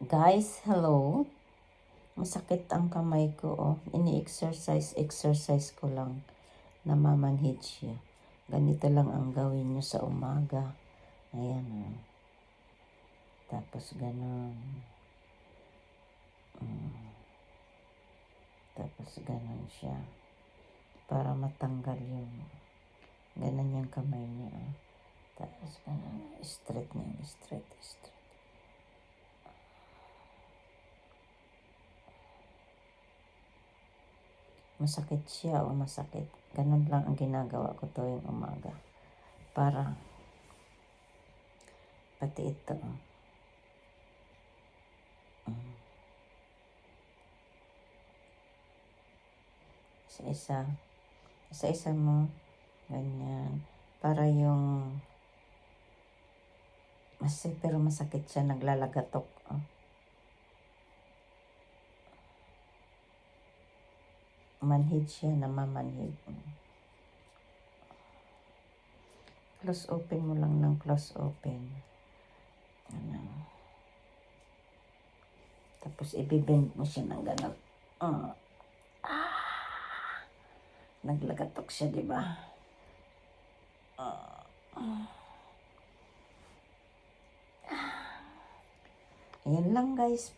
Guys, hello. Masakit ang kamay ko, oh. Exercise ko lang. Namamanhid siya. Ganito lang ang gawin nyo sa umaga. Ayan, oh. Tapos ganon. Tapos ganon siya. Para matanggal yung ganon yung kamay niya, oh. Tapos ganon. Straight niya. Straight. Masakit siya o masakit. Ganun lang ang ginagawa ko tuwing umaga. Para pati ito. Isa-isa mo. Ganyan. Para yung pero masakit siya. Naglalagatok. Oh. Manhid siya, namamanhid. Close open mo lang ng close open. Ano. Tapos ibibend mo siya ng gano'n. Naglagatok siya, di ba? Ayan lang guys.